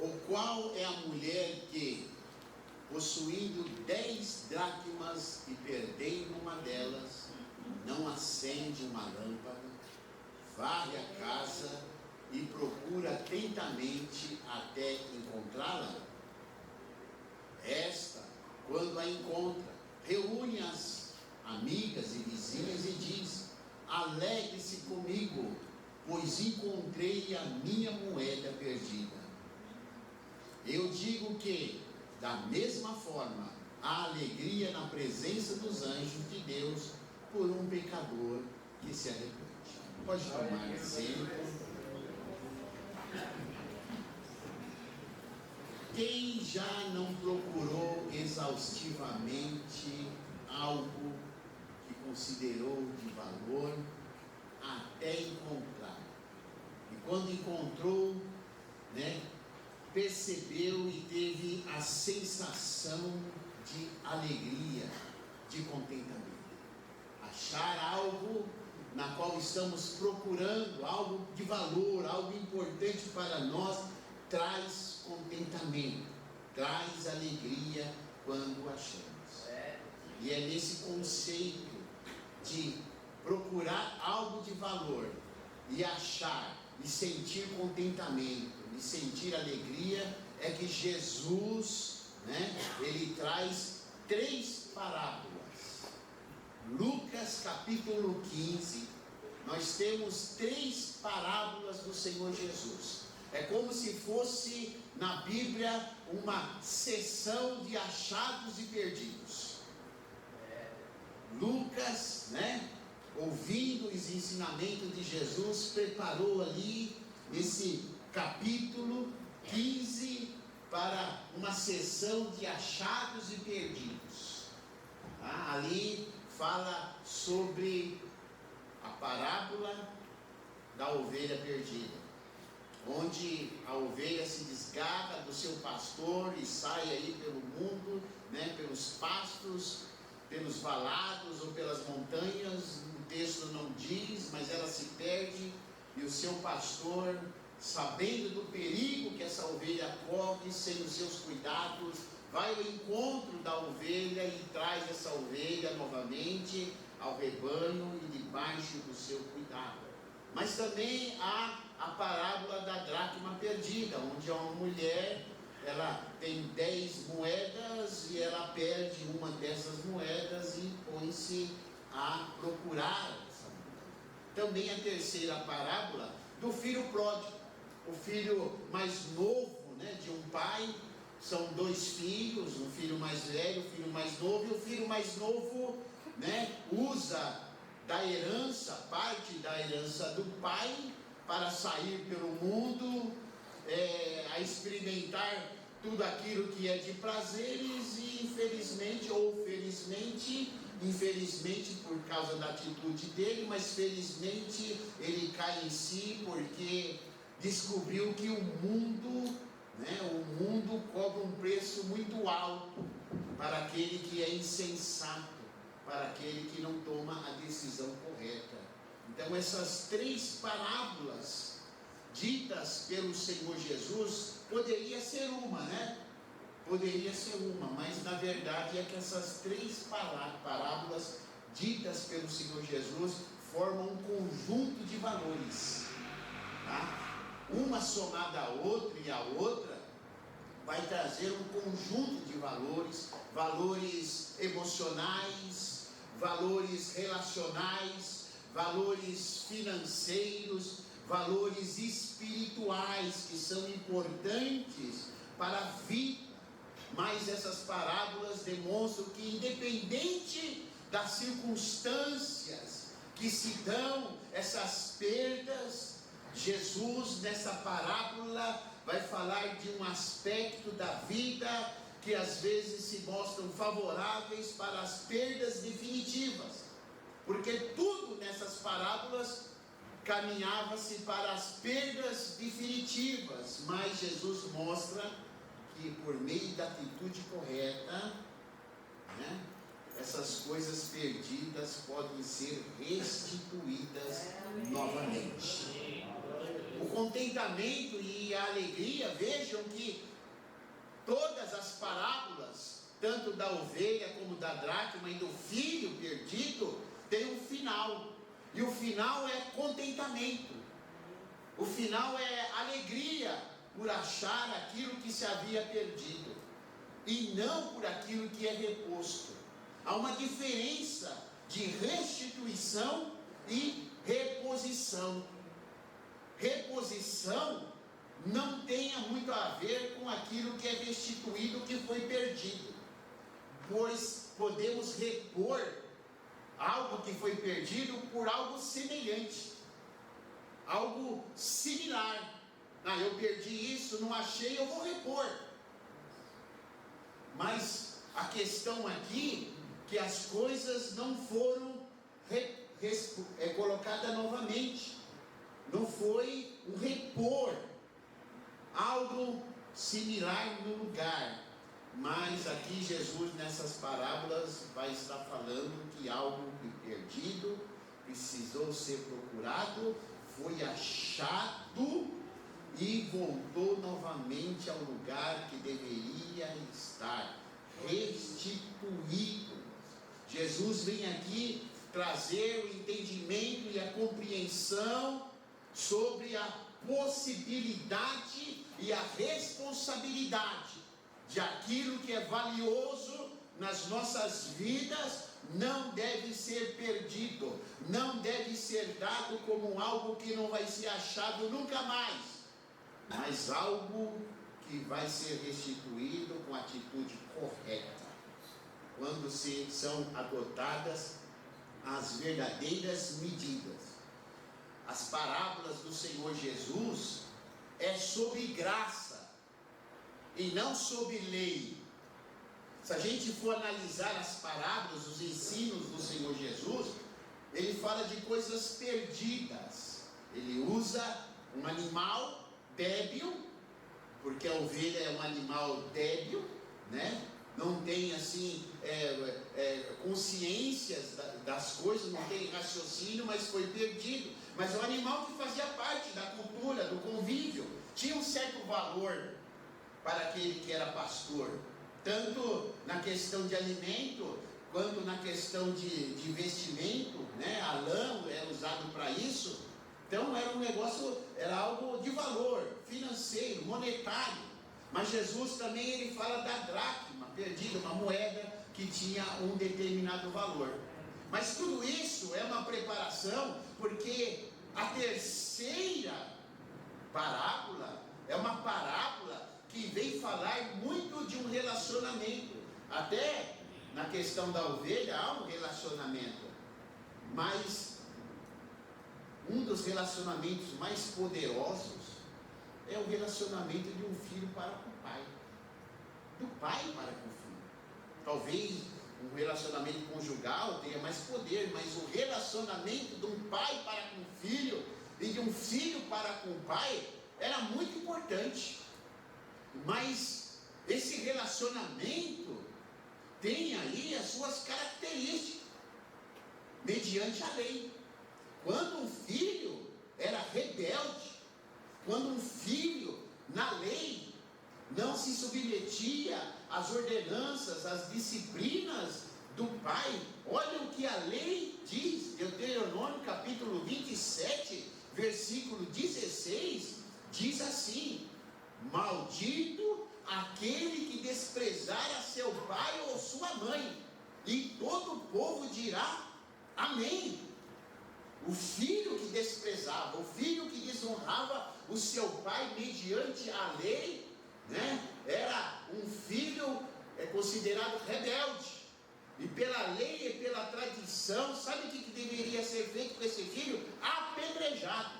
Ou qual é a mulher que, possuindo 10 dracmas e perdendo uma delas, não acende uma lâmpada, varre a casa e procura atentamente até encontrá-la? Esta, quando a encontra, reúne as amigas e vizinhas e diz: alegre-se comigo, pois encontrei a minha moeda perdida. Eu digo que, da mesma forma, há alegria na presença dos anjos de Deus por um pecador que se arrepende. Pode tomar assento. Quem já não procurou exaustivamente algo que considerou de valor até encontrar? E quando encontrou, percebeu e teve a sensação de alegria, de contentamento. Achar algo na qual estamos procurando, algo de valor, algo importante para nós, traz contentamento, traz alegria quando achamos. E é nesse conceito de procurar algo de valor e achar, e sentir contentamento, e sentir alegria, é que Jesus, ele traz 3 parábolas. Lucas capítulo 15, nós temos 3 parábolas do Senhor Jesus. É como se fosse na Bíblia uma seção de achados e perdidos. Lucas, ouvindo os ensinamentos de Jesus, preparou ali esse capítulo 15 para uma seção de achados e perdidos. Ali fala sobre a parábola da ovelha perdida, onde a ovelha se desgarra do seu pastor e sai aí pelo mundo, pelos pastos, pelos valados ou pelas montanhas. O texto não diz, mas ela se perde, e o seu pastor, sabendo do perigo que essa ovelha corre, sem os seus cuidados, vai ao encontro da ovelha e traz essa ovelha novamente ao rebanho e debaixo do seu cuidado. Mas também há a parábola da dracma perdida, onde uma mulher, ela tem 10 moedas e ela perde uma dessas moedas e põe-se a procurar essa moeda. Também a terceira parábola do filho pródigo, o filho mais novo, de um pai. São 2 filhos, um filho mais velho, um filho mais novo, e o filho mais novo, usa da herança, parte da herança do pai, para sair pelo mundo, a experimentar tudo aquilo que é de prazeres, e infelizmente ou felizmente, infelizmente por causa da atitude dele, mas felizmente ele cai em si, porque descobriu que o mundo cobra um preço muito alto para aquele que é insensato, para aquele que não toma a decisão correta. Então essas 3 parábolas ditas pelo Senhor Jesus, poderia ser uma, Poderia ser uma, mas na verdade é que essas 3 parábolas ditas pelo Senhor Jesus formam um conjunto de valores, Uma somada à outra, e a outra vai trazer um conjunto de valores, valores emocionais, valores relacionais, valores financeiros, valores espirituais, que são importantes para a vida. Mas essas parábolas demonstram que, independente das circunstâncias que se dão, essas perdas, Jesus nessa parábola vai falar de um aspecto da vida que às vezes se mostram favoráveis para as perdas definitivas, porque tudo nessas parábolas caminhava-se para as perdas definitivas, mas Jesus mostra que por meio da atitude correta, essas coisas perdidas podem ser restituídas novamente. O contentamento e a alegria, vejam que todas as parábolas, tanto da ovelha como da dracma e do filho perdido, tem um final. E o final é contentamento. O final é alegria por achar aquilo que se havia perdido, e não por aquilo que é reposto. Há uma diferença de restituição e reposição. Reposição não tenha muito a ver com aquilo que é restituído, que foi perdido, pois podemos repor algo que foi perdido por algo semelhante, algo similar. Eu perdi isso, não achei, eu vou repor. Mas a questão aqui, que as coisas não foram colocadas novamente, não foi um repor, algo similar no lugar. Mas aqui Jesus, nessas parábolas, vai estar falando que algo perdido precisou ser procurado, foi achado e voltou novamente ao lugar que deveria estar, restituído. Jesus vem aqui trazer o entendimento e a compreensão sobre a possibilidade e a responsabilidade de aquilo que é valioso nas nossas vidas. Não deve ser perdido, não deve ser dado como algo que não vai ser achado nunca mais, mas algo que vai ser restituído com a atitude correta, quando são adotadas as verdadeiras medidas. As parábolas do Senhor Jesus é sobre graça e não sobre lei. Se a gente for analisar as parábolas, os ensinos do Senhor Jesus, ele fala de coisas perdidas. Ele usa um animal débil, porque a ovelha é um animal débil, né? Não tem assim consciências das coisas, não tem raciocínio, mas foi perdido. Mas é um animal que fazia parte da cultura, do convívio, tinha um certo valor para aquele que era pastor, tanto na questão de alimento, quanto na questão de vestimento, né? A lã era usado para isso. Então era um negócio, era algo de valor financeiro, monetário. Mas Jesus também, ele fala da dracma perdida, uma moeda que tinha um determinado valor. Mas tudo isso é uma preparação, porque a terceira parábola é uma parábola que vem falar muito de um relacionamento. Até na questão da ovelha há um relacionamento, mas um dos relacionamentos mais poderosos é o relacionamento de um filho para com o pai, do pai para com o filho. Talvez um relacionamento conjugal tenha mais poder, mas o relacionamento de um pai para com o filho e de um filho para com o pai era muito importante. Mas esse relacionamento tem aí as suas características mediante a lei. Quando um filho era rebelde, quando um filho na lei não se submetia às ordenanças, às disciplinas do pai, olha o que a lei diz. Deuteronômio capítulo 27 versículo 16 diz assim: maldito aquele que desprezar a seu pai ou sua mãe. E todo o povo dirá amém. O filho que desprezava, o filho que desonrava o seu pai mediante a lei, né, era um filho considerado rebelde. E pela lei e pela tradição, sabe o que deveria ser feito com esse filho? Apedrejado.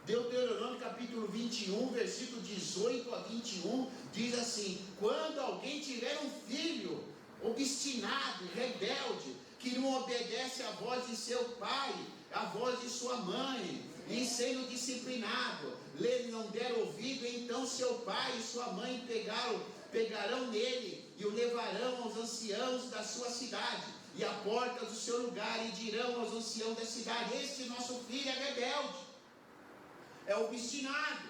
Deuteronômio capítulo 21, versículo 18 a 21, diz assim: quando alguém tiver um filho obstinado, rebelde, que não obedece à voz de seu pai, à voz de sua mãe, e sendo disciplinado, lhe não der ouvido, então seu pai e sua mãe pegarão nele e o levarão aos anciãos da sua cidade e à porta do seu lugar, e dirão aos anciãos da cidade: este nosso filho é rebelde. é obstinado,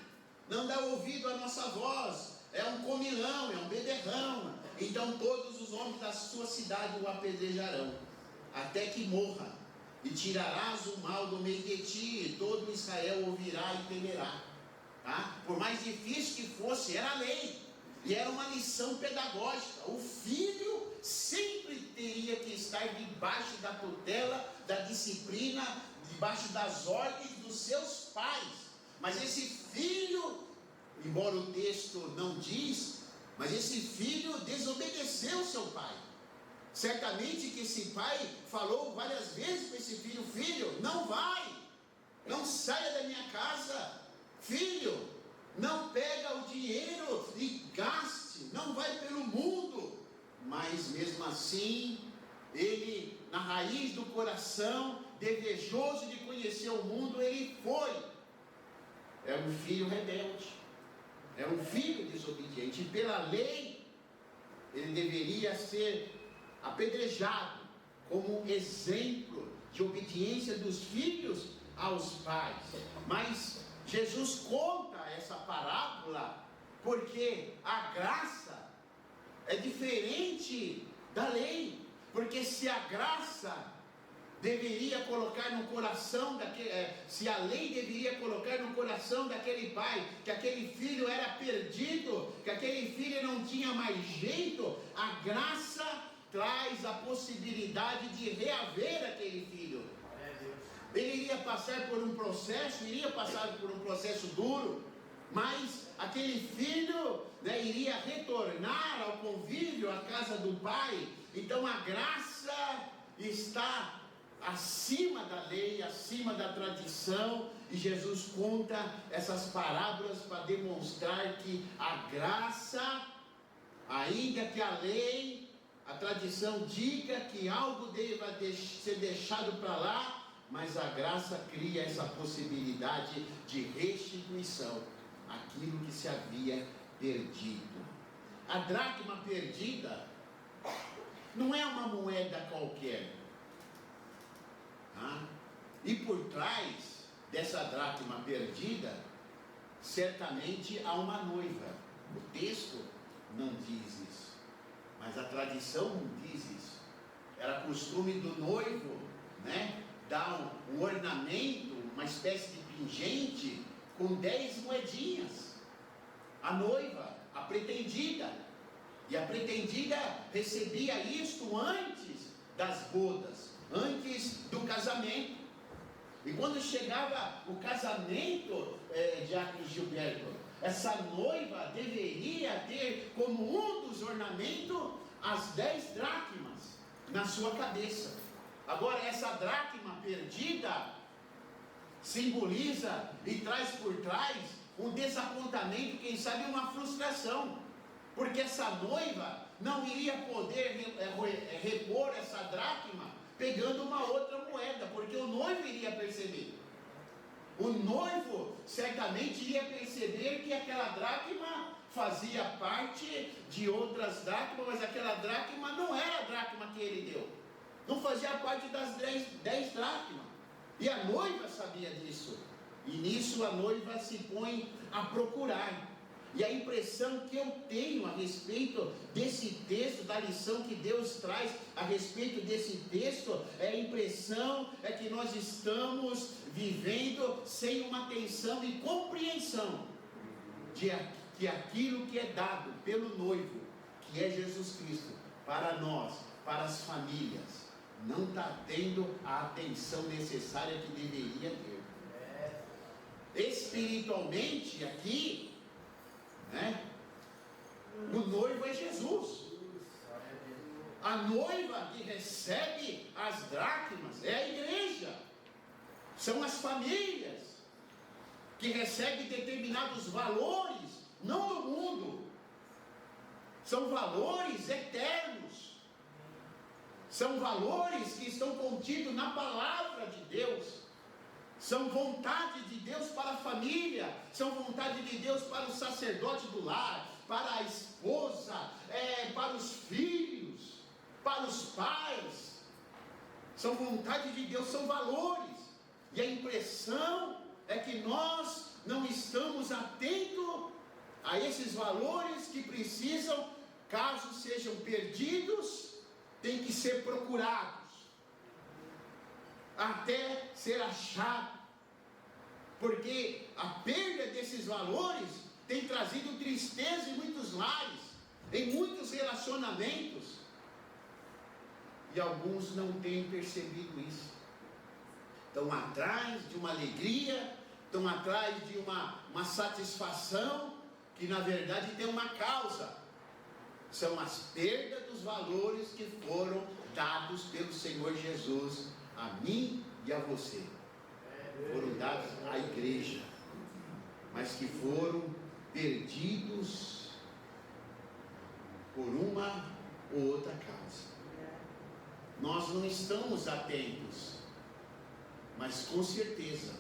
não dá ouvido à nossa voz, é um comilão, é um beberrão. Então todos os homens da sua cidade o apedrejarão, até que morra. E tirarás o mal do meio de ti, e todo Israel ouvirá e temerá. Tá? Por mais difícil que fosse, era a lei, e era uma lição pedagógica. O filho sempre teria que estar debaixo da tutela, da disciplina, debaixo das ordens dos seus pais. Mas esse filho, embora o texto não diz, mas esse filho desobedeceu seu pai. Certamente que esse pai falou várias vezes para esse filho: filho, não vai, não saia da minha casa, filho, não pega o dinheiro e gaste, não vai pelo mundo. Mas mesmo assim, ele, na raiz do coração, desejoso de conhecer o mundo, ele foi. É um filho rebelde, é um filho desobediente, e pela lei ele deveria ser apedrejado como exemplo de obediência dos filhos aos pais. Mas Jesus conta essa parábola porque a graça é diferente da lei. Porque se a graça deveria colocar no coração se a lei deveria colocar no coração daquele pai que aquele filho era perdido, que aquele filho não tinha mais jeito, a graça traz a possibilidade de reaver aquele filho. Ele iria passar por um processo, duro, mas aquele filho, iria retornar ao convívio, à casa do pai. Então a graça está acima da lei, acima da tradição, e Jesus conta essas parábolas para demonstrar que a graça, ainda que a lei, a tradição diga que algo deva ser deixado para lá, mas a graça cria essa possibilidade de restituição, aquilo que se havia perdido. A dracma perdida não é uma moeda qualquer, tá? E por trás dessa dracma perdida, certamente há uma noiva. O texto não diz isso, mas a tradição não diz isso. Era costume do noivo, dar um ornamento, uma espécie de pingente com 10 moedinhas. A noiva, a pretendida, e a pretendida recebia isto antes das bodas, antes do casamento. E quando chegava o casamento, Diácono Gilberto, essa noiva deveria ter como um dos ornamentos as 10 dracmas na sua cabeça. Agora, essa dracma perdida simboliza e traz por trás um desapontamento, quem sabe uma frustração, porque essa noiva não iria poder repor essa dracma pegando uma outra moeda, porque o noivo iria perceber. O noivo certamente iria perceber que aquela dracma fazia parte de outras dracmas, mas aquela dracma não era a dracma que ele deu, não fazia parte das 10 dracmas, e a noiva sabia disso, e nisso a noiva se põe a procurar. E a impressão que eu tenho a respeito desse texto, da lição que Deus traz a respeito desse texto, a impressão é que nós estamos vivendo sem uma atenção e compreensão de que aquilo que é dado pelo noivo, que é Jesus Cristo, para nós, para as famílias, não está tendo a atenção necessária que deveria ter. Espiritualmente aqui, o noivo é Jesus. A noiva que recebe as dracmas é a igreja, são as famílias que recebem determinados valores, não do mundo, são valores eternos, são valores que estão contidos na palavra de Deus. São vontade de Deus para a família, são vontade de Deus para o sacerdote do lar, para a esposa, para os filhos, para os pais. São vontade de Deus, são valores. E a impressão é que nós não estamos atentos a esses valores que precisam, caso sejam perdidos, tem que ser procurados, até ser achado, porque a perda desses valores tem trazido tristeza em muitos lares, em muitos relacionamentos, e alguns não têm percebido isso, estão atrás de uma alegria, estão atrás de uma satisfação, que na verdade tem uma causa, são as perdas dos valores que foram dados pelo Senhor Jesus a mim e a você, foram dados à igreja, mas que foram perdidos por uma ou outra causa. Nós não estamos atentos, mas com certeza,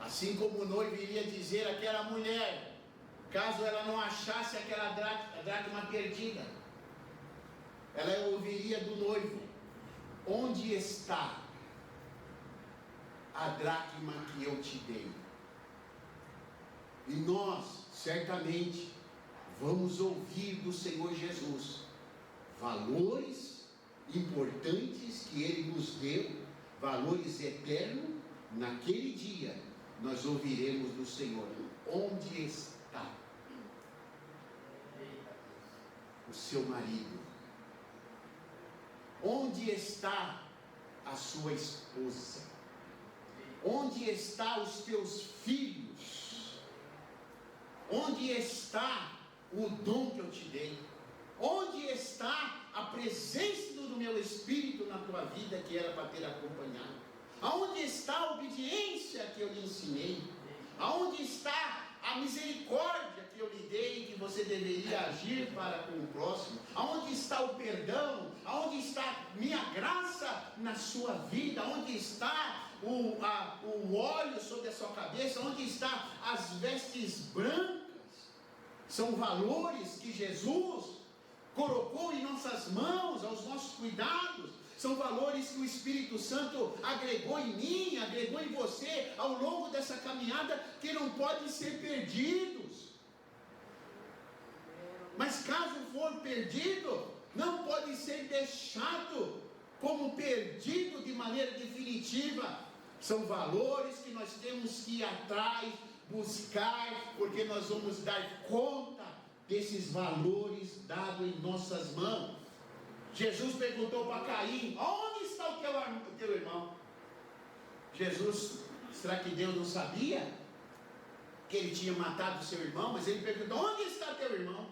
assim como o noivo iria dizer àquela mulher, caso ela não achasse aquela dracma perdida, ela ouviria do noivo: onde está a dracma que eu te dei? E nós certamente vamos ouvir do Senhor Jesus valores importantes que Ele nos deu, valores eternos. Naquele dia nós ouviremos do Senhor: onde está o seu marido? Onde está a sua esposa? Onde está os teus filhos? Onde está o dom que eu te dei? Onde está a presença do meu Espírito na tua vida, que era para ter acompanhado? Aonde está a obediência que eu lhe ensinei? Aonde está a misericórdia que eu lhe dei, que você deveria agir para com o próximo? Aonde está o perdão? Aonde está minha graça na sua vida? Aonde está o óleo sobre a sua cabeça? Onde está as vestes brancas? São valores que Jesus colocou em nossas mãos, aos nossos cuidados. São valores que o Espírito Santo agregou em mim, agregou em você ao longo dessa caminhada, que não podem ser perdidos. Mas caso for perdido, não pode ser deixado como perdido de maneira definitiva. São valores que nós temos que ir atrás, buscar, porque nós vamos dar conta desses valores dados em nossas mãos. Jesus perguntou para Caim: onde está o teu irmão? Jesus, será que Deus não sabia que ele tinha matado o seu irmão? Mas ele perguntou: onde está teu irmão?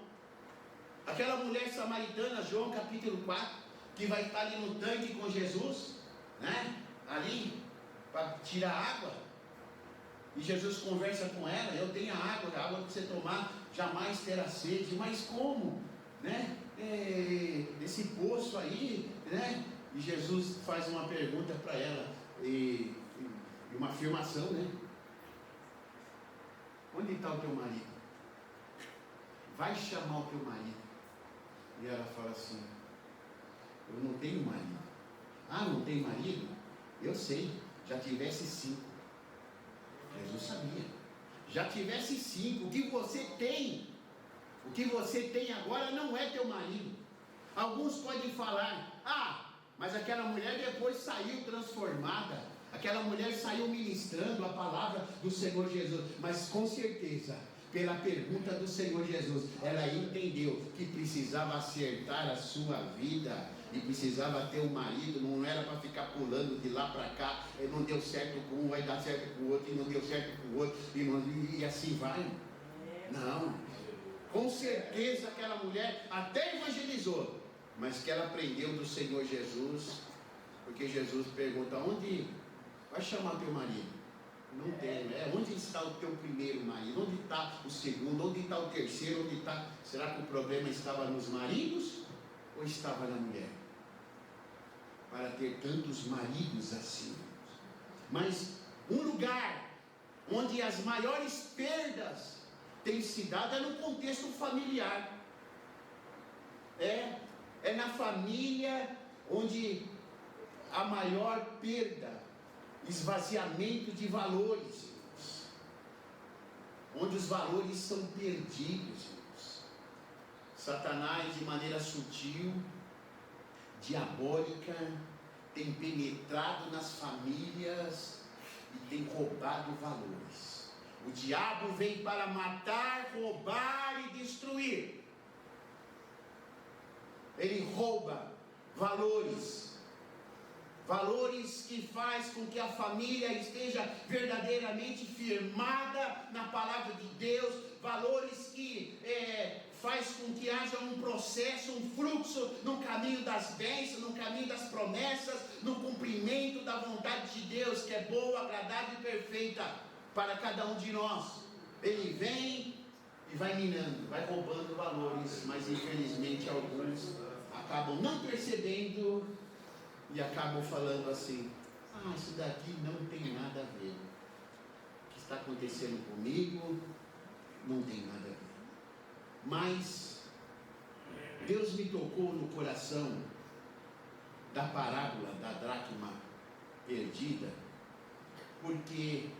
Aquela mulher samaritana, João capítulo 4, que vai estar ali no tanque com Jesus, né? Ali, para tirar água. E Jesus conversa com ela: eu tenho a água que você tomar jamais terá sede. Mas como? Né? Desse poço aí, né? E Jesus faz uma pergunta para ela, e uma afirmação, né? Onde está o teu marido? Vai chamar o teu marido. E ela fala assim: eu não tenho marido. Ah, não tem marido? Eu sei, já tivesse 5. Jesus sabia. Já tivesse 5, o que você tem agora não é teu marido. Alguns podem falar: ah, mas aquela mulher depois saiu transformada, aquela mulher saiu ministrando a palavra do Senhor Jesus. Mas com certeza, pela pergunta do Senhor Jesus, ela entendeu que precisava acertar a sua vida, e precisava ter um marido. Não era para ficar pulando de lá para cá, não deu certo com um, vai dar certo com o outro, e não deu certo com o outro, e assim vai. Não, com certeza aquela mulher até evangelizou, mas que ela aprendeu do Senhor Jesus, porque Jesus pergunta: onde vai chamar teu marido? Não tem, onde está o teu primeiro marido? Onde está o segundo? Onde está o terceiro? Onde está? Será que o problema estava nos maridos ou estava na mulher? Para ter tantos maridos assim. Mas um lugar onde as maiores perdas têm se dado é no contexto familiar. É na família onde a maior perda, esvaziamento de valores. onde os valores são perdidos, irmãos. Satanás, de maneira sutil, diabólica, tem penetrado nas famílias e tem roubado valores. O diabo vem para matar, roubar e destruir. Ele rouba valores que faz com que a família esteja verdadeiramente firmada na palavra de Deus, valores que faz com que haja um processo, um fluxo no caminho das bênçãos, no caminho das promessas, no cumprimento da vontade de Deus, que é boa, agradável e perfeita para cada um de nós. Ele vem e vai minando, vai roubando valores, mas infelizmente alguns acabam não percebendo e acabam falando assim: isso daqui não tem nada a ver, o que está acontecendo comigo não tem nada a ver. Mas Deus me tocou no coração da parábola da dracma perdida, porque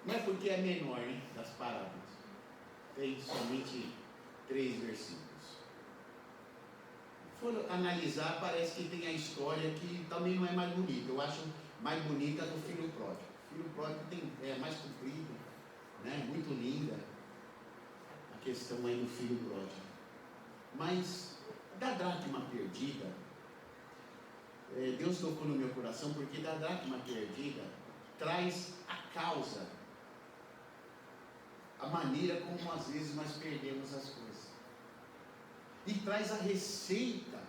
não é porque é menor, né, das parábolas, tem somente 3 versículos. Se for analisar, parece que tem a história que também não é mais bonita. Eu acho mais bonita do filho pródigo. O filho pródigo é mais comprido, né? Muito linda a questão aí do filho pródigo. Mas da dracma perdida, Deus tocou no meu coração, porque da dracma perdida traz a causa, a maneira como às vezes nós perdemos as coisas, e traz a receita,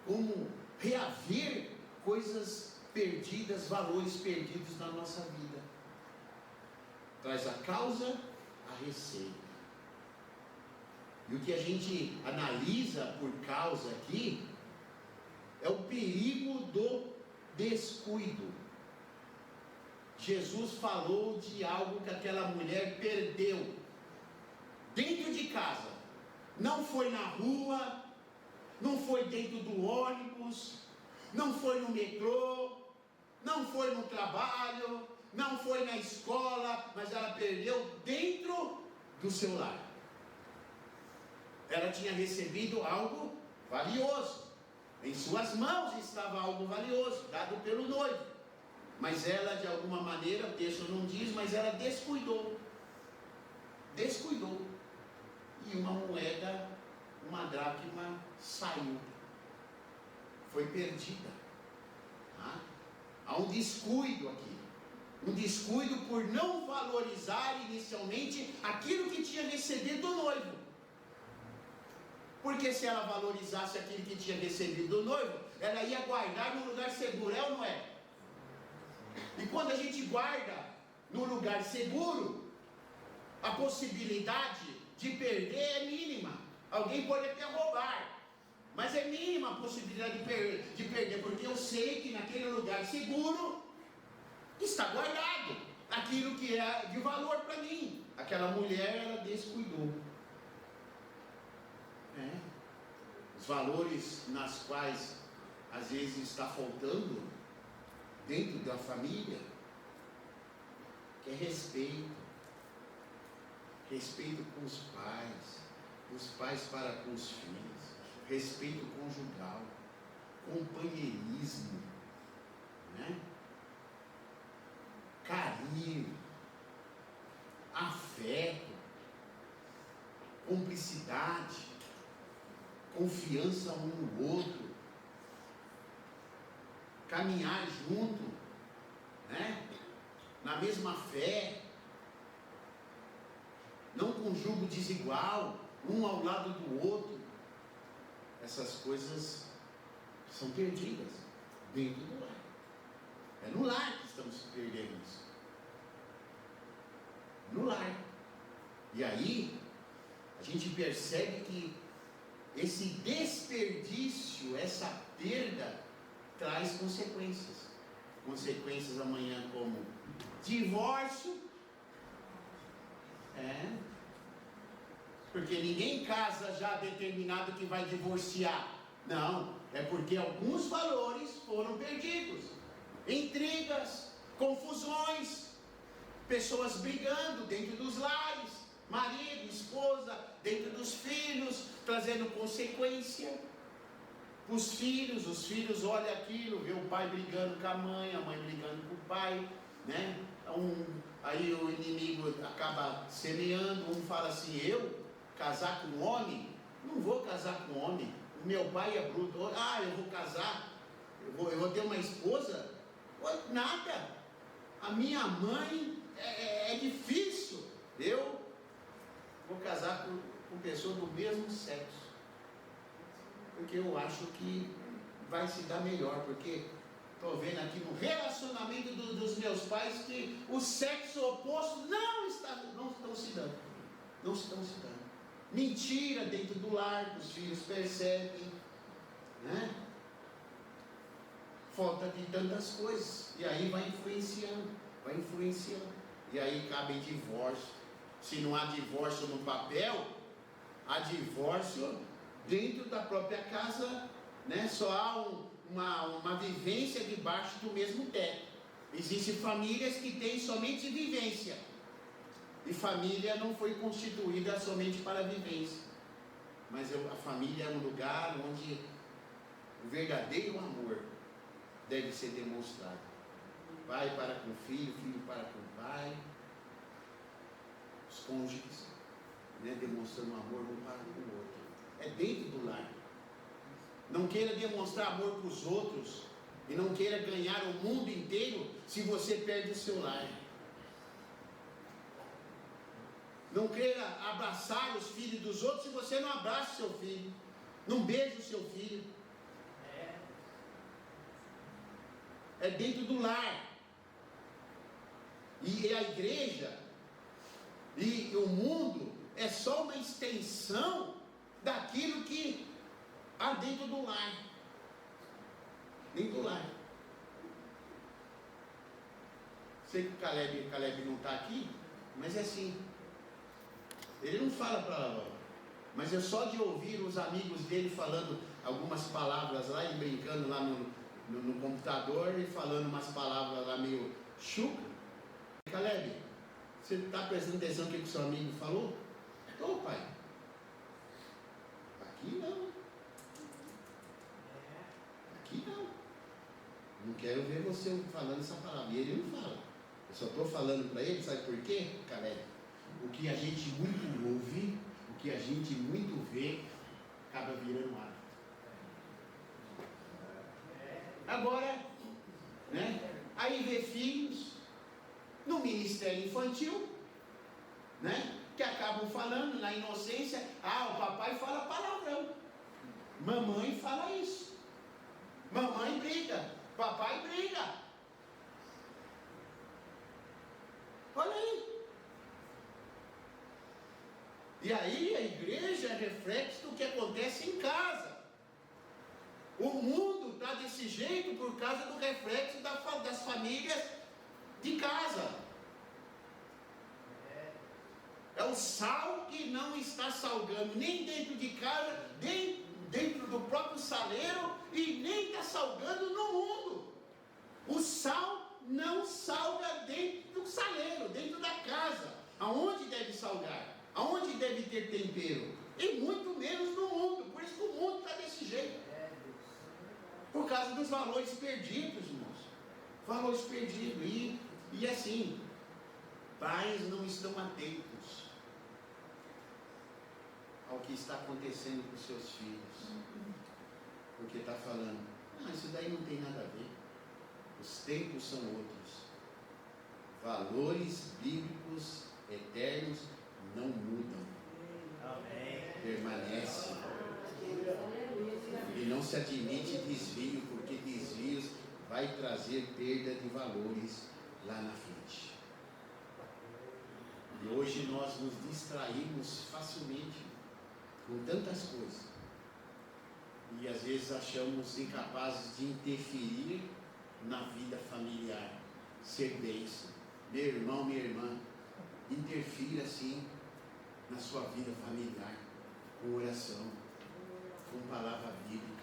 como reaver coisas perdidas, valores perdidos na nossa vida. Traz a causa, a receita. E o que a gente analisa por causa aqui é o perigo do descuido. Jesus falou de algo que aquela mulher perdeu dentro de casa. Não foi na rua, não foi dentro do ônibus, não foi no metrô, não foi no trabalho, não foi na escola, mas ela perdeu dentro do seu lar. Ela tinha recebido algo valioso, em suas mãos estava algo valioso, dado pelo noivo, mas ela de alguma maneira, o texto não diz, mas ela descuidou, e uma moeda, uma dracma saiu, foi perdida. Há um descuido aqui, um descuido por não valorizar inicialmente aquilo que tinha recebido do noivo. Porque se ela valorizasse aquilo que tinha recebido do noivo, ela ia guardar num lugar seguro, é ou não é? E quando a gente guarda num lugar seguro, a possibilidade de perder é mínima. Alguém pode até roubar, mas é mínima a possibilidade de perder, porque eu sei que naquele lugar seguro está guardado aquilo que é de valor para mim. Aquela mulher, ela descuidou. Os valores nas quais às vezes está faltando dentro da família, que é respeito com os pais para com os filhos, respeito conjugal, companheirismo, carinho, afeto, cumplicidade, confiança um no outro, caminhar junto, na mesma fé, não com jugo desigual, um ao lado do outro. Essas coisas são perdidas dentro do lar. É no lar que estamos perdendo isso. No lar. E aí a gente percebe que esse desperdício, essa perda, traz consequências. Consequências amanhã como divórcio. Porque ninguém casa já determinado que vai divorciar. Não, é porque alguns valores foram perdidos. Intrigas, confusões, pessoas brigando dentro dos lares. marido, esposa, dentro dos filhos, trazendo consequência para os filhos olham aquilo, vê o pai brigando com a mãe brigando com o pai, né? Aí o inimigo acaba semeando, um fala assim, eu casar com um homem? Não vou casar com um homem, o meu pai é bruto, eu vou casar, eu vou ter uma esposa? Nada, a minha mãe é difícil, eu vou casar com pessoas do mesmo sexo, porque eu acho que vai se dar melhor, porque estou vendo aqui no relacionamento dos meus pais que o sexo oposto não estão se dando. Mentira dentro do lar, os filhos percebem, né? Falta de tantas coisas, e aí vai influenciando, e aí cabe divórcio. Se não há divórcio no papel, há divórcio dentro da própria casa, né? Só há uma vivência debaixo do mesmo teto. Existem famílias que têm somente vivência, e família não foi constituída somente para vivência, mas a família é um lugar onde o verdadeiro amor deve ser demonstrado. Pai para com o filho, filho para com o pai, os cônjuges, né, demonstrando amor um para com o outro. É dentro do lar. Não queira demonstrar amor para os outros e não queira ganhar o mundo inteiro se você perde o seu lar. Não queira abraçar os filhos dos outros se você não abraça o seu filho, não beija o seu filho. É dentro do lar. E a igreja e o mundo é só uma extensão daquilo que há dentro do lar. Dentro do lar. Sei que o Caleb não está aqui, mas é assim. Ele não fala para lá, mas é só de ouvir os amigos dele falando algumas palavras lá, ele brincando lá no computador e falando umas palavras lá meio chuca. Caleb, você está prestando atenção no que o seu amigo falou? Ô pai, aqui não. Aqui não. Não quero ver você falando essa palavra. E ele não fala. Eu só estou falando para ele, sabe por quê, Caleb? O que a gente muito ouve, o que a gente muito vê, acaba virando hábito. Agora, né? Aí vê filhos no ministério infantil, né? Que acabam falando na inocência, o papai fala palavrão, mamãe fala isso, mamãe briga, papai briga. Olha aí. E aí a igreja é reflexo do que acontece em casa. O mundo está desse jeito por causa do reflexo das famílias de casa. É o sal que não está salgando nem dentro de casa, nem dentro do próprio saleiro, e nem está salgando no mundo. O sal não salga dentro do saleiro, dentro da casa. Aonde deve salgar? Aonde deve ter tempero? E muito menos no mundo. Por isso que o mundo está desse jeito. Por causa dos valores perdidos, irmãos. Valores perdidos. E assim, pais não estão atentos ao que está acontecendo com seus filhos. Porque está falando, isso daí não tem nada a ver. Os tempos são outros. Valores bíblicos eternos não mudam. Permanecem. E não se admite desvio, porque desvios vai trazer perda de valores lá na frente. E hoje nós nos distraímos facilmente com tantas coisas. E às vezes achamos incapazes de interferir na vida familiar, ser bênção. Meu irmão, minha irmã, interfira sim na sua vida familiar, com oração, com palavra bíblica.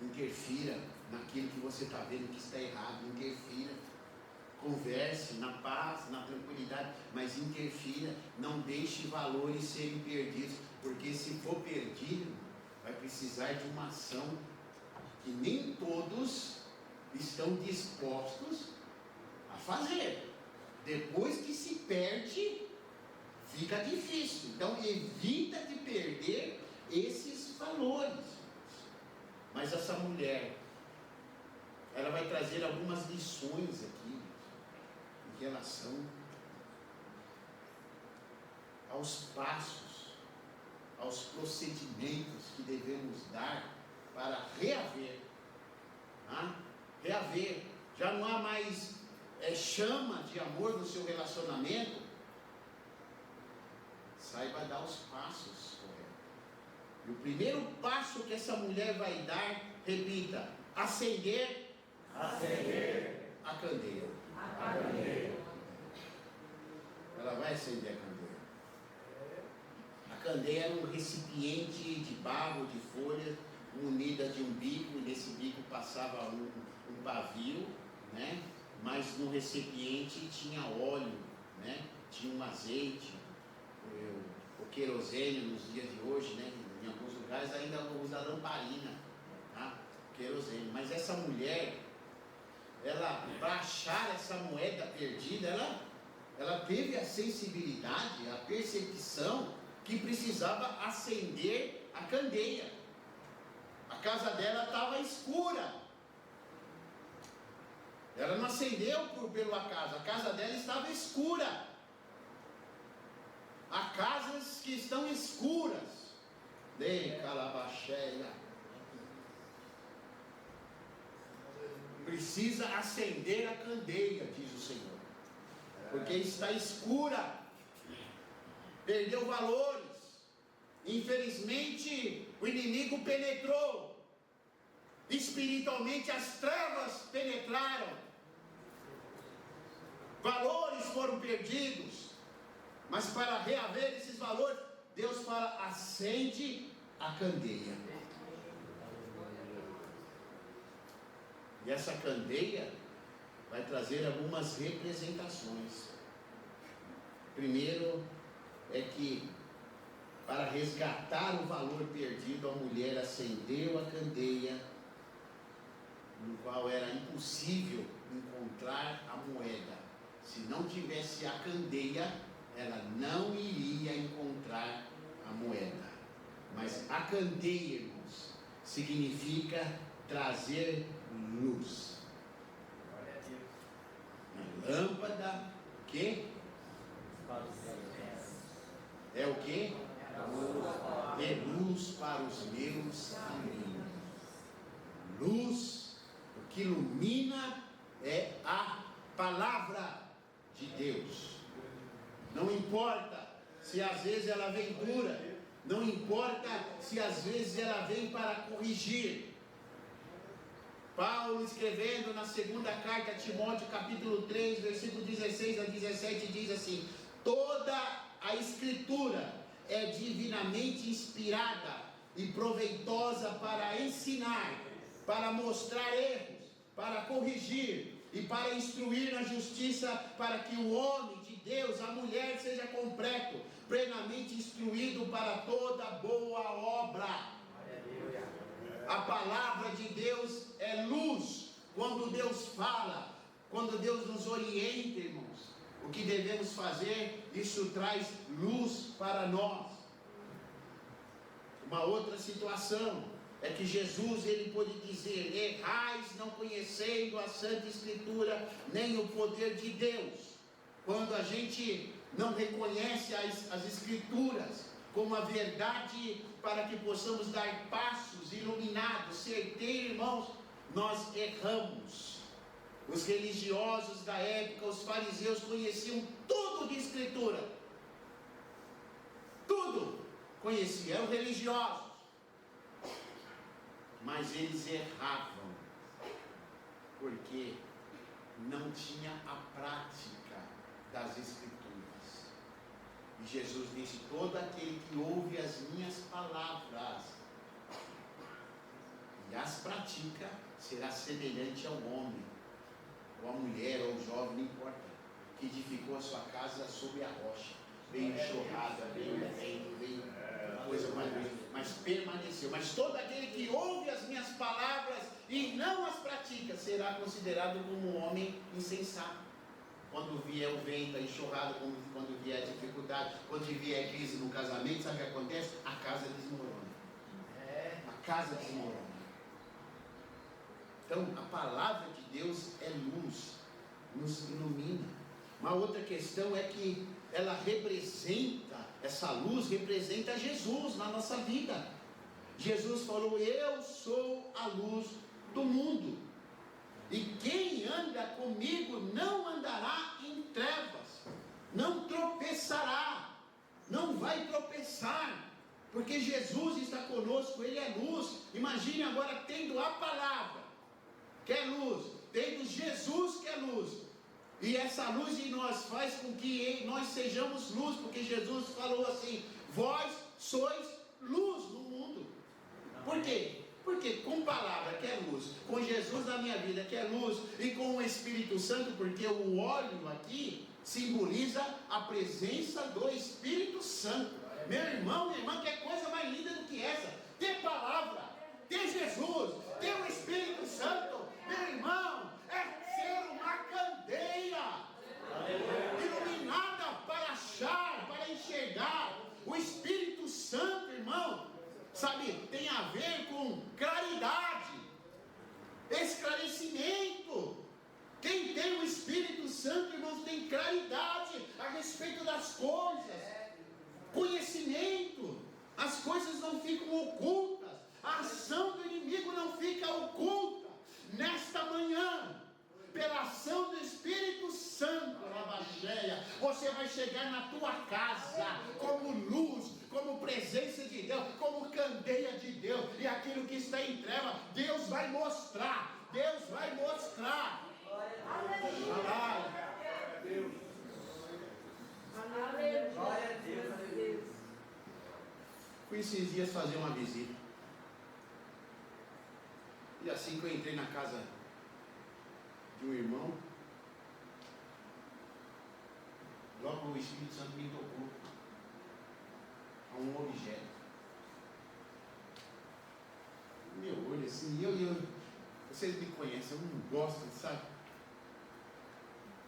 Interfira naquilo que você está vendo que está errado, interfira. converse na paz, na tranquilidade, mas interfira, não deixe valores serem perdidos, porque se for perdido, vai precisar de uma ação que nem todos estão dispostos a fazer. Depois que se perde, fica difícil. Então evita de perder esses valores. Mas essa mulher, ela vai trazer algumas lições aqui em relação aos passos, aos procedimentos que devemos dar para reaver. Reaver. Já não há mais chama de amor no seu relacionamento. Saiba dar os passos corretos. E o primeiro passo que essa mulher vai dar, repita: acender a candeia. Ela vai acender a candeia. A candeia era um recipiente de barro, de folhas, munida de um bico, e nesse bico passava um pavio, né? Mas no recipiente tinha óleo, né? Tinha um azeite, o querosene nos dias de hoje, né? Em alguns lugares ainda usa lamparina, tá? Querosene. Mas essa mulher, ela, para achar essa moeda perdida, ela teve a sensibilidade, a percepção que precisava acender a candeia. A casa dela estava escura. Ela não acendeu pelo acaso, a casa dela estava escura. Há casas que estão escuras. Dei calabaxéia. Precisa acender a candeia, diz o Senhor, porque está escura, perdeu valores. Infelizmente o inimigo penetrou, espiritualmente as trevas penetraram, valores foram perdidos. Mas para reaver esses valores, Deus fala: acende a candeia. E essa candeia vai trazer algumas representações. Primeiro é que, para resgatar o valor perdido, a mulher acendeu a candeia, no qual era impossível encontrar a moeda. Se não tivesse a candeia, ela não iria encontrar a moeda. Mas a candeia, irmãos, significa trazer luz. A lâmpada, o quê? É o quê? É luz para os meus caminhos. Luz, o que ilumina é a palavra de Deus. Não importa se às vezes ela vem dura, não importa se às vezes ela vem para corrigir. Paulo, escrevendo na segunda carta a Timóteo, capítulo 3, versículo 16 a 17, diz assim: toda a escritura é divinamente inspirada e proveitosa para ensinar, para mostrar erros, para corrigir e para instruir na justiça, para que o homem de Deus, a mulher, seja completo, plenamente instruído para toda boa obra. A palavra de Deus é luz. Quando Deus fala, quando Deus nos orienta, irmãos, o que devemos fazer, isso traz luz para nós. Uma outra situação é que Jesus, ele pôde dizer: errais não conhecendo a Santa Escritura, nem o poder de Deus. Quando a gente não reconhece as Escrituras como a verdade para que possamos dar passos iluminados, certeiros, irmãos, nós erramos. Os religiosos da época, os fariseus, conheciam tudo de Escritura, tudo conheciam, eram religiosos, mas eles erravam, porque não tinha a prática das Escrituras. E Jesus disse: todo aquele que ouve as minhas palavras e as pratica, será semelhante ao homem ou a mulher, ou o jovem, não importa, que edificou a sua casa sobre a rocha, veio enxurrada, veio vento, veio coisa mais, mas permaneceu. Mas todo aquele que ouve as minhas palavras e não as pratica, será considerado como um homem insensato. Quando vier o vento, a enxurrada, quando vier a dificuldade, quando vier a crise no casamento, sabe o que acontece? A casa desmorona. A casa desmorona. Então, a palavra de Deus é luz, nos ilumina. Uma outra questão é que ela representa, essa luz representa Jesus na nossa vida. Jesus falou: eu sou a luz do mundo, e quem anda comigo não andará em trevas, não tropeçará, não vai tropeçar, porque Jesus está conosco, Ele é luz. Imagine agora tendo a palavra, que é luz, tendo Jesus, que é luz, e essa luz em nós faz com que nós sejamos luz, porque Jesus falou assim: vós sois luz no mundo. Por quê? Porque com palavra, que é luz, com Jesus na minha vida, que é luz, e com o Espírito Santo, porque o óleo aqui simboliza a presença do Espírito Santo. Meu irmão, minha irmã, que coisa mais linda do que essa? Ter palavra, ter Jesus, ter o Espírito Santo, meu irmão, é ser uma candeia iluminada para achar, para enxergar. O Espírito Santo, irmão, sabe, tem a ver com claridade, esclarecimento. Quem tem o Espírito Santo, irmãos, tem claridade a respeito das coisas, conhecimento. As coisas não ficam ocultas, a ação do inimigo não fica oculta. Nesta manhã, pela ação do Espírito Santo, você vai chegar na tua casa como luz, como presença de Deus, como candeia de Deus, e aquilo que está em treva, Deus vai mostrar, Deus vai mostrar. Glória a Deus. Glória a Deus. Fui esses dias fazer uma visita, e assim que eu entrei na casa de um irmão, logo o Espírito Santo me tocou a um objeto. Meu olho assim, vocês me conhecem, eu não gosto, sabe?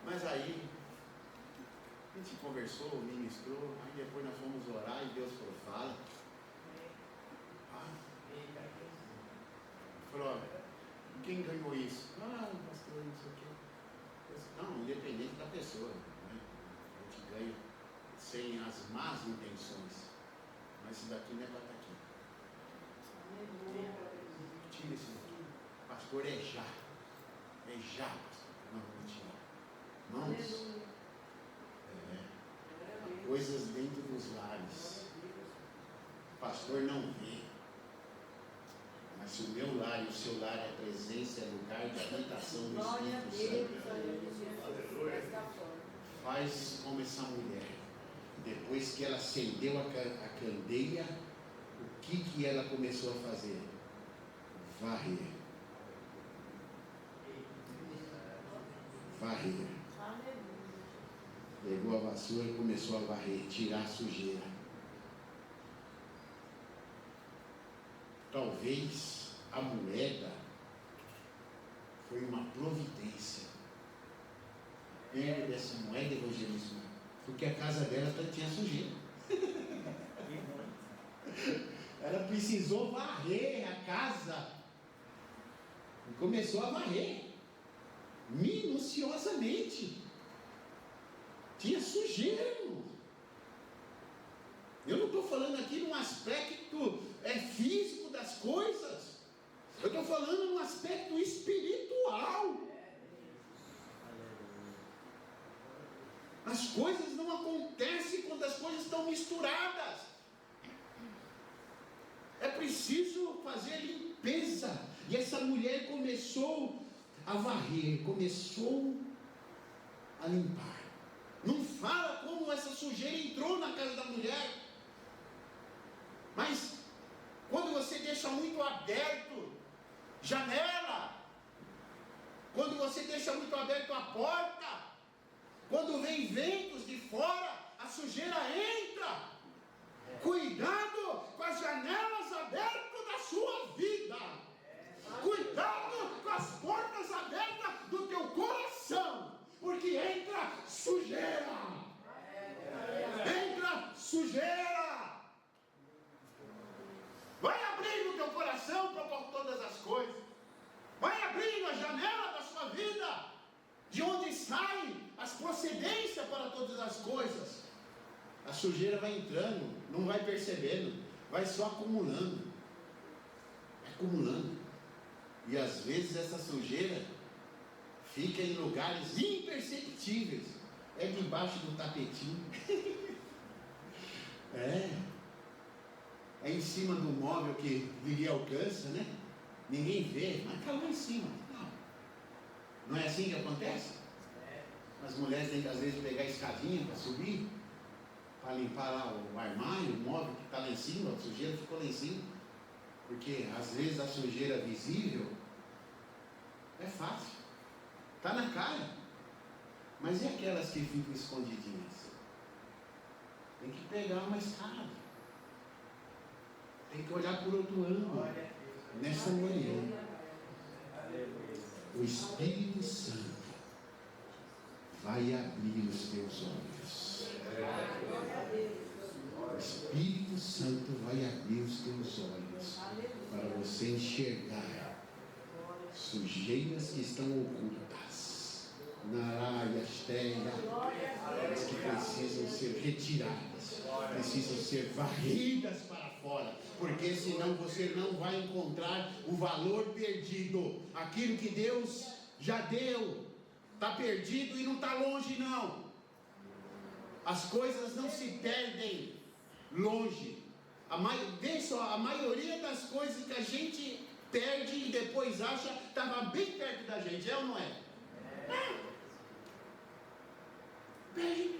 Mas aí a gente conversou, ministrou, aí depois nós fomos orar e Deus falou: fala. Falou: olha, quem ganhou isso? Pastor, não sei o quê. Não, independente da pessoa, né? A gente ganha sem as más intenções, mas isso daqui não é para estar aqui. Tira isso daqui. Pastor, é já, pastor. Não, vou tirar. Irmãos, coisas dentro dos lares, o pastor não vê, mas se o meu lar e o seu lar é a presença, é lugar de habitação do Espírito Santo, faz como essa mulher. Depois que ela acendeu a candeia, o que ela começou a fazer? Varrer. Pegou a vassoura e começou a varrer, tirar a sujeira. Talvez a moeda foi uma providência. Perda dessa moeda, evangelista, porque a casa dela tinha sujeira. Ela precisou varrer a casa e começou a varrer minuciosamente. Tinha sujeira, irmão. Eu não estou falando aqui num aspecto físico das coisas, eu estou falando num aspecto espiritual. As coisas não acontecem quando as coisas estão misturadas. É preciso fazer limpeza. E essa mulher começou a varrer, começou a limpar. Não fala como essa sujeira entrou na casa da mulher, mas quando você deixa muito aberto janela, quando você deixa muito aberto a porta, quando vem ventos de fora, a sujeira entra. Cuidado com as janelas abertas da sua vida. Cuidado com as portas abertas do teu coração, porque entra sujeira. Entra sujeira. Vai abrindo o teu coração para todas as coisas. Vai abrindo a janela da sua vida, de onde saem as procedências para todas as coisas. A sujeira vai entrando, não vai percebendo, vai só acumulando. Acumulando. E às vezes essa sujeira fica em lugares imperceptíveis. É debaixo do tapetinho. É em cima do móvel que ninguém alcança, né? Ninguém vê, mas está lá em cima. Não é assim que acontece? As mulheres têm que às vezes pegar a escadinha para subir, para limpar lá o armário, o móvel que está lá em cima, a sujeira ficou lá em cima. Porque às vezes a sujeira visível é fácil, está na cara. Mas e aquelas que ficam escondidinhas? Tem que pegar uma escada, tem que olhar por outro ângulo. Nessa manhã, o Espírito Santo vai abrir os teus olhos. O Espírito Santo vai abrir os teus olhos para você enxergar sujeiras que estão ocultas, que precisam ser retiradas, precisam ser varridas para fora, porque senão você não vai encontrar o valor perdido. Aquilo que Deus já deu está perdido e não está longe, não. As coisas não se perdem longe. A maioria das coisas que a gente perde e depois acha estava bem perto da gente, é ou não é? Perde.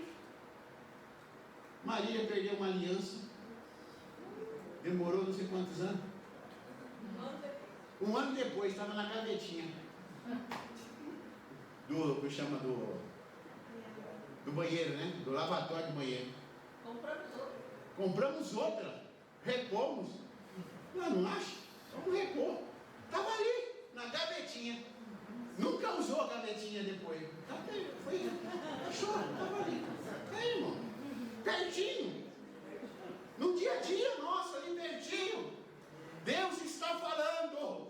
Maria perdeu uma aliança, demorou não sei quantos anos. Um ano depois estava na gavetinha do banheiro, né? Do lavatório do banheiro. Compramos outra, repomos. Não acha? Vamos repor. Estava ali, na gavetinha. Nunca usou a gavetinha depois. Achou, estava ali. Aí, irmão, pertinho. No dia a dia nosso, ali pertinho. Deus está falando.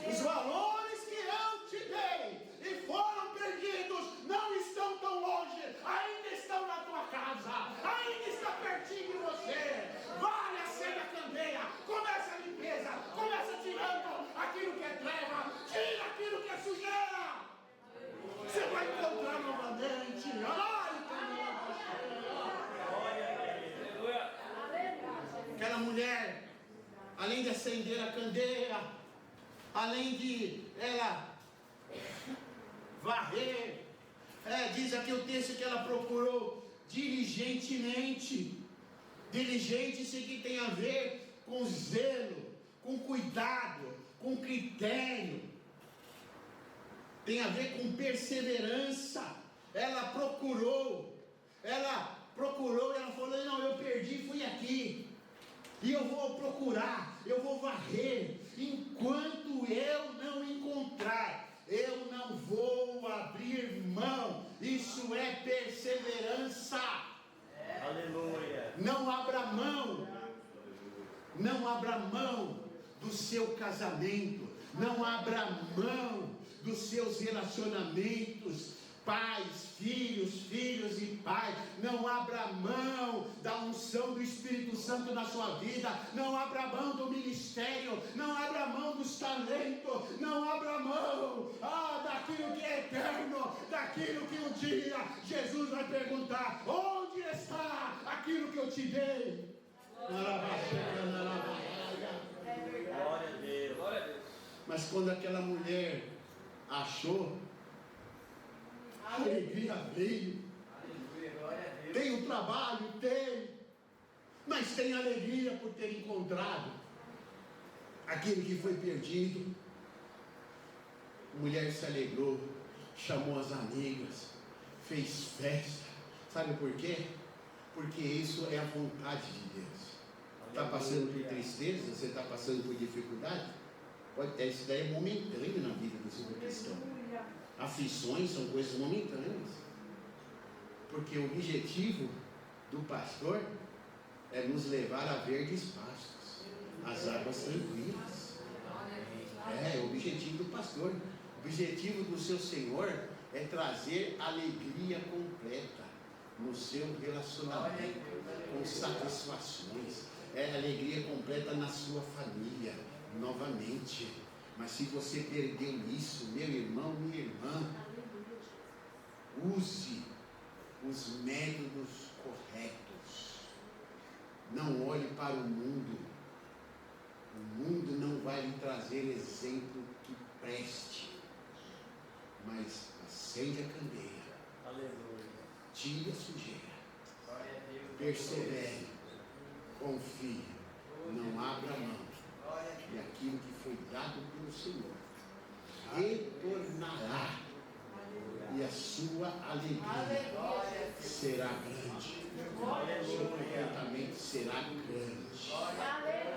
Os valores que eu te dei e foram perdidos não estão tão longe, ainda estão na tua casa, ainda está pertinho de você. Vai, acenda a candeia, começa a limpeza, começa tirando aquilo que é treva, tira aquilo que é sujeira. Você vai encontrar novamente. Aquela mulher, além de acender a candeia, além de ela varrer, diz aqui o texto que ela procurou diligentemente. Diligente-se que tem a ver com zelo, com cuidado, com critério, tem a ver com perseverança. Ela procurou, e ela falou: não, eu perdi, fui aqui. E eu vou procurar, eu vou varrer. Enquanto eu não encontrar, eu não vou abrir mão. Isso é perseverança. Aleluia. Não abra mão. Não abra mão do seu casamento. Não abra mão dos seus relacionamentos. Pais, filhos e pais, não abra mão da unção do Espírito Santo na sua vida, não abra mão do ministério, não abra mão dos talentos, não abra mão daquilo que é eterno, daquilo que um dia Jesus vai perguntar: onde está aquilo que eu te dei? Glória a Deus. Glória a Deus. Mas quando aquela mulher achou, a alegria veio. Tem o trabalho, tem, mas tem alegria por ter encontrado aquele que foi perdido. A mulher se alegrou, chamou as amigas, fez festa. Sabe por quê? Porque isso é a vontade de Deus. Está passando por tristeza, você está passando por dificuldade? Isso daí é momentâneo na vida do seu cristão. Aflições são coisas momentâneas. Porque o objetivo do pastor é nos levar a verdes pastos, as águas tranquilas. É o objetivo do pastor. O objetivo do seu Senhor é trazer alegria completa no seu relacionamento, com satisfações. É alegria completa na sua família, novamente. Mas se você perdeu isso, meu irmão, minha irmã, use os métodos corretos. Não olhe para o mundo. O mundo não vai lhe trazer exemplo que preste. Mas acende a candeia. Aleluia. Tire a sujeira. Persevere. Confie. Não abra mão. E aquilo que foi dado pelo Senhor retornará. E a sua alegria será grande. O seu comportamento será grande.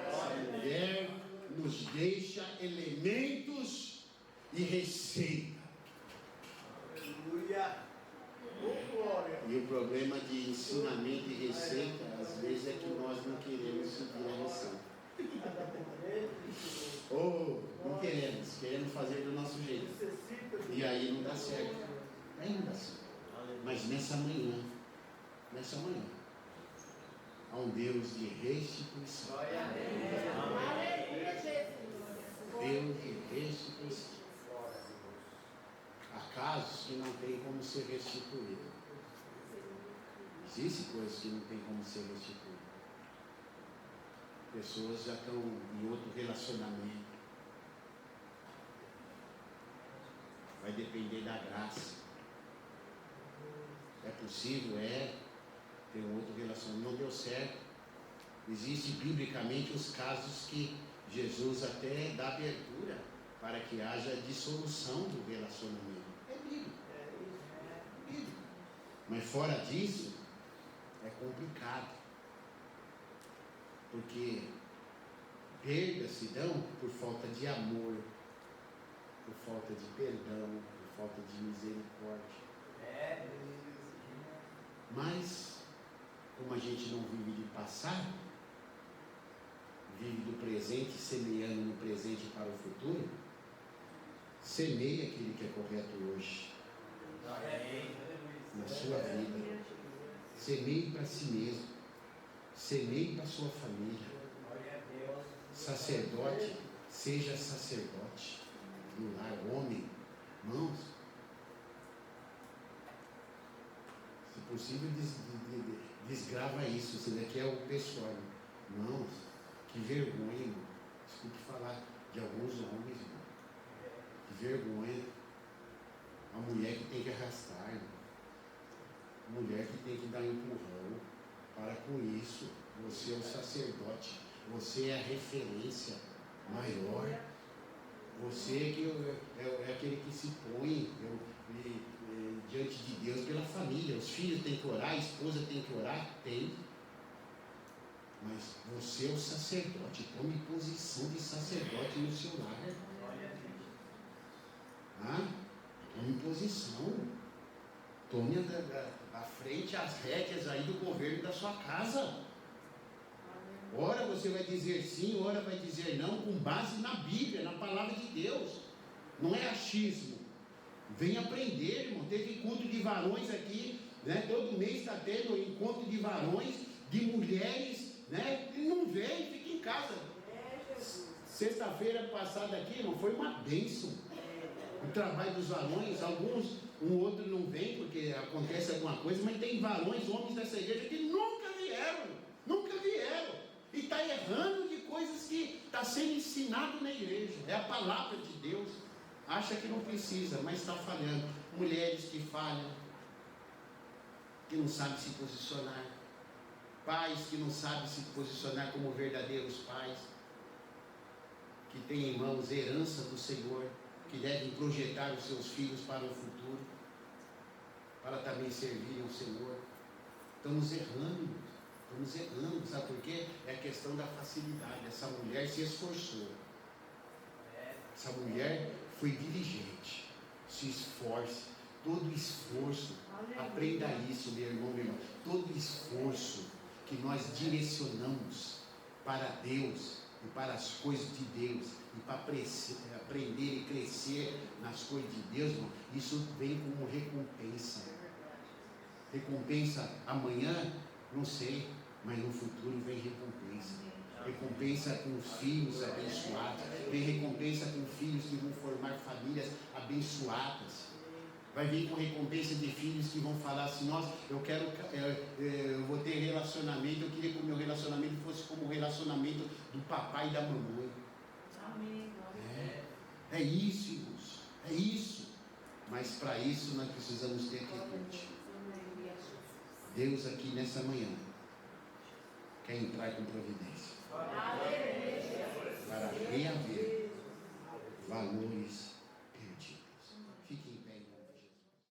Essa mulher nos deixa elementos e receita. E o problema de ensinamento e receita, às vezes, é que nós não queremos seguir a receita. Ou não queremos fazer do nosso jeito. E aí não dá certo. Aí não dá certo. Mas nessa manhã, há um Deus de restituição. Deus de restituição. Há casos que não tem como ser restituído. Existem coisas que não tem como ser restituídas. Pessoas já estão em outro relacionamento. Vai depender da graça. É possível, ter um outro relacionamento. Não deu certo. Existe biblicamente os casos que Jesus até dá abertura para que haja dissolução do relacionamento. É bíblico. É bíblico. Mas fora disso, é complicado. Porque perdas se dão por falta de amor, por falta de perdão, por falta de misericórdia. Mas, como a gente não vive de passado, vive do presente, semeando no presente para o futuro, semeie aquilo que é correto hoje, na sua vida. Semeie para si mesmo. Semeie para a sua família. Sacerdote, seja sacerdote no lar, homem, irmãos. Se possível, desgrava isso. Isso daqui é o pessoal. Irmãos, que vergonha, irmão. Desculpe falar de alguns homens, irmão. Que vergonha. A mulher que tem que arrastar, irmão. A mulher que tem que dar empurrão. Para com isso, você é o sacerdote, você é a referência maior, você é aquele que se põe diante de Deus pela família. Os filhos têm que orar, a esposa tem que orar, tem. Mas você é o sacerdote, tome posição de sacerdote no seu lar. Tome posição. Tome à frente as rédeas aí do governo da sua casa. Ora você vai dizer sim, ora vai dizer não, com base na Bíblia, na palavra de Deus. Não é achismo. Vem aprender, irmão. Teve culto de varões aqui, né? Todo mês está tendo encontro de varões, de mulheres, né? E não vem, fica em casa. Sexta-feira passada aqui, irmão, foi uma bênção. O trabalho dos varões, um outro não vem porque acontece alguma coisa, mas tem varões, homens dessa igreja que nunca vieram, e está errando de coisas que está sendo ensinado na igreja. É a palavra de Deus. Acha que não precisa, mas está falhando. Mulheres que falham, que não sabem se posicionar, pais que não sabem se posicionar como verdadeiros pais, que têm em mãos herança do Senhor, que devem projetar os seus filhos para o futuro, para também servirem ao Senhor. Estamos errando, sabe por quê? É a questão da facilidade. Essa mulher se esforçou, essa mulher foi diligente. Se esforce, todo esforço, aprenda isso, meu irmão, todo esforço que nós direcionamos para Deus e para as coisas de Deus, e para aprender e crescer nas coisas de Deus, irmão, isso vem como recompensa. Recompensa amanhã, não sei, mas no futuro vem recompensa. Recompensa com filhos abençoados, vem recompensa com filhos que vão formar famílias abençoadas. Vai vir com recompensa de filhos que vão falar assim: nossa, eu vou ter relacionamento, eu queria que o meu relacionamento fosse como o relacionamento do papai e da mamãe. Amém. É isso, irmãos, é isso. Mas para isso nós precisamos ter atitude. Deus aqui nessa manhã quer entrar com providência para reaver valores